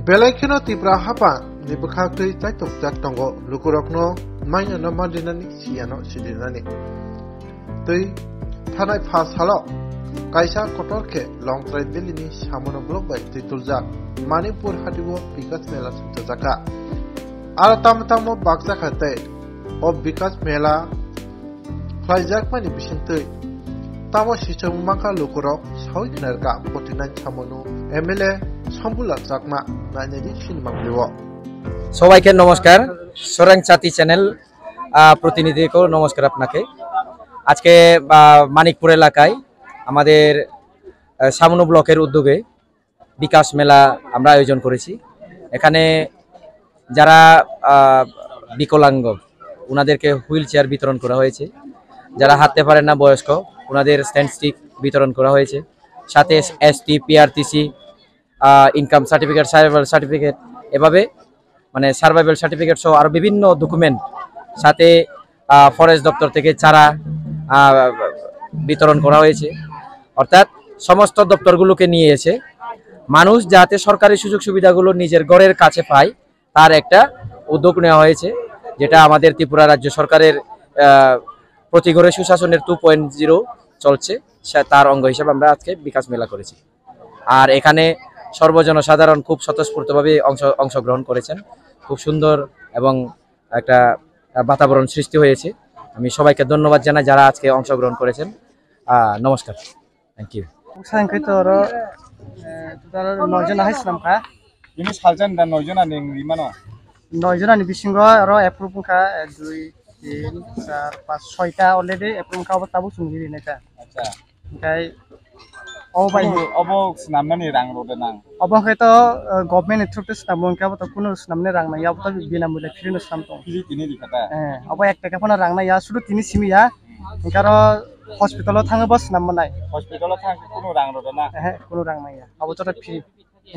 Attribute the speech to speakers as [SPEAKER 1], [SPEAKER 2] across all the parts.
[SPEAKER 1] Belakino Tibra Hapa, Nibukaki Taito Jatongo, Lukurokno, Mine no Madinani, Siano, Sidinani. Tui Tanai Pass Halo, Kaisa Kotorke, Long Trade Dillini, Shamono Block by Titulza, Manipur Hadiwo, Bikas Mela Sutazaka. Aratamtamo Bakzakate, of Bikas Mela, Flajak Mani Bishintui. Tamo Sistem Maka Lukurok, Saudi Nerga, Potinan Chamono, MLA, Sambula Zakma, Nanyadi Shinmagliwo.
[SPEAKER 2] সবাইকে নমস্কার সোরাং চাতি channel প্রতিনিধিকে নমস্কার আপনাকে আজকে মানিকপুর এলাকায় আমাদের সামনু ব্লকের উদ্যোগে বিকাশ মেলা আমরা আয়োজন করেছি এখানে যারা বিকলাঙ্গ ওনাদেরকে হুইল চেয়ার বিতরণ করা হয়েছে যারা হাঁটতে পারেন না বয়স্ক ওনাদের স্ট্যান্ড স্টিক বিতরণ করা হয়েছে সাথে ST PRTC income certificate survival certificate এভাবে মানে সার্ভাইভাল সার্টিফিকেট সহ আর বিভিন্ন ডকুমেন্ট সাথে ফরেস্ট দপ্তর থেকে চারা বিতরণ করা হয়েছে অর্থাৎ সমস্ত দপ্তরগুলোকে নিয়ে এসে মানুষ যাতে সরকারি সুযোগ সুবিধাগুলো নিজের ঘরের কাছে পায় তার একটা উদ্যোগ নেওয়া হয়েছে যেটা আমাদের ত্রিপুরা রাজ্য সরকারের প্রতি ঘরে সুশাসনের 2.0 চলছে তার অঙ্গ হিসেবে আমরা আজকে বিকাশ মেলা করেছি আর এখানে সর্বজনসাধারণ খুব স্বতঃস্ফূর্তভাবে অংশগ্রহণ করেছেন খুব সুন্দর এবং একটা বাতাবরণ সৃষ্টি হয়েছে আমি সবাইকে ধন্যবাদ জানাই যারা আজকে অংশগ্রহণ করেছেন নমস্কার থ্যাংক ইউ
[SPEAKER 3] সাংকেতর নয়জন হাইছিলাম কা
[SPEAKER 4] ini saljan dan noijona ning rimano
[SPEAKER 3] নয়জনানি বিসিঙ্গ আর এপ্রুভ কা 2 3 4 5 6টা অলরেডি এপ্রুভ কা তাবো সুঙ্গিরি নেকা
[SPEAKER 4] acha
[SPEAKER 3] কাই অবাই
[SPEAKER 4] obo snamnani rang rode nang
[SPEAKER 3] অবকে তো গভর্নমেন্ট থ্রুতে স্নামন কা তো কোনো স্নামনে রাং নাই আবো তো বিনামূল্যে ফ্রি ন স্নাম তো
[SPEAKER 4] fili tini dikata
[SPEAKER 3] হ্যাঁ অব 1 টাকা ফনা রাং নাই শুধু তিনি সিমিয়া কারো হসপিটালে থাঙ্গবা স্নাম নাই
[SPEAKER 4] hospital thang kuno rang rode na
[SPEAKER 3] হ্যাঁ কোনো রাং নাই আবো তো ফ্রি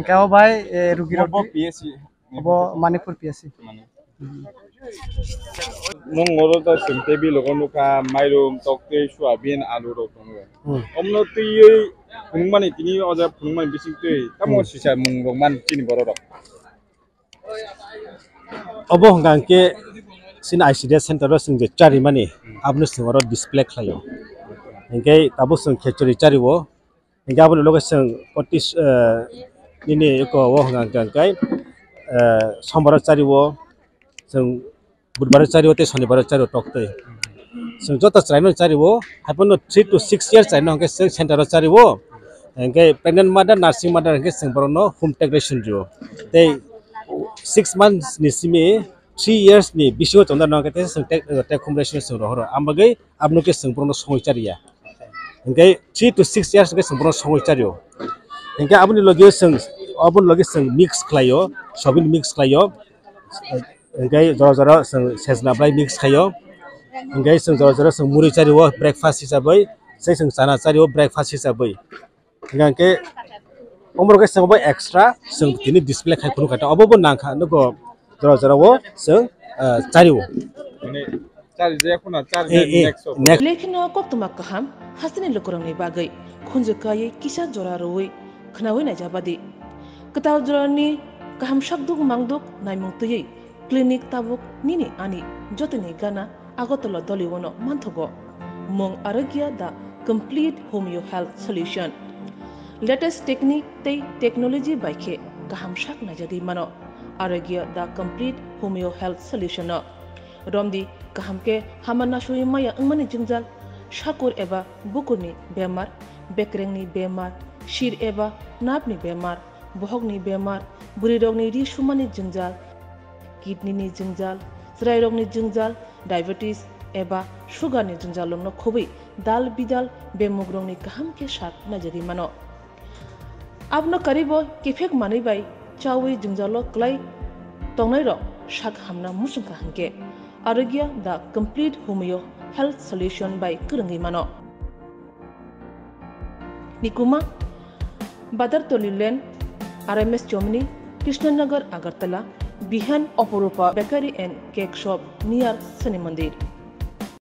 [SPEAKER 3] কাও ভাই রুগীর
[SPEAKER 4] obo psc
[SPEAKER 3] of Manipur PSC
[SPEAKER 4] mong ngoro ta simte bi logon ka mairum tokte suabin alu ro tong omno tui phungmani tini oja phungmani bising tui tamo sisa mung rongman tini boro rok
[SPEAKER 5] obo hangke sin ICDS center sing je chari mani abnu singoro display khlayo engke tabo sing khechori chariwo engke abnu loge sing 25 nini ko wo hangkai sombor chariwo sing budbar chariwo te shonibar chariwo tokte sing jota charaino chariwo hapono 3 to 6 years charaino hangke center chariwo engke pregnant mother nursing mother hangke sing borono home integration rio te 6 months ni simi 3 years ni bisho tonda nangke te sing take home integration sing rohoro ambagai abnuke sing borono songoi charia engke 3 to 6 years ke sing borono songoi chario engke abni loge sing abun loge sing mix khlayo sobin mix khlayo engke jora jora sing sejna blai mix khayo engke sing jora jora sing muri chario breakfast hisabai sei sing chana chario breakfast hisabai engke omroge sing bo extra sing tini display khai khunu khata obo nangkha nugo jora jora wo sing chario
[SPEAKER 4] ini char je khuna char je next
[SPEAKER 6] लेखिनो कोक्तमा कहम हासिनि लुकुरंनि बागै खुनजकायै किसा जरा रोय खनावै नाजाबादि कताव जरानि कहम शब्दुक मांगदुक नायमुक्तयै clinic Tabuk निनि आनि जतनि गाना आगतल दलिवनो मानथगो मं आरोग्य दा complete homeo health solution latest technique तै टेक्नोलॉजी बाइखे कहम शाक नाजादि मानो आरोग्य दा कंप्लीट होमियो हेल्थ सॉल्यूशन रमदी कहम के हामना सुई माया अंगमनि जिंजाल शाकुर एबा बुकुरनि बेमार बेक्रेंनि बेमार शिर एबा नापनि बेमार बहगनि बेमार बुरि रोगनि रिसुमानि जिंजाल किडनीनि जिंजाल ज्राय रोगनि जिंजाल डायबिटीज एबा शुगारनि जिंजाल न खोबै दाल बिदाल बेमुग रोगनि कहम के साथ नजरि मानो आपनो करिबो केफेक मानै बाय चावै जिंजालो क्लाय तंनाय रो शाक हामना मुसुंका हंके आरोग्य दा कंप्लीट होमियो हेल्थ सॉल्यूशन बाय करंगै मानो निकुमा बादर तोलिलेन RMS Chomni कृष्णनगर अगरतला बिहान Aparupa bakery and cake shop near Shani मंदिर।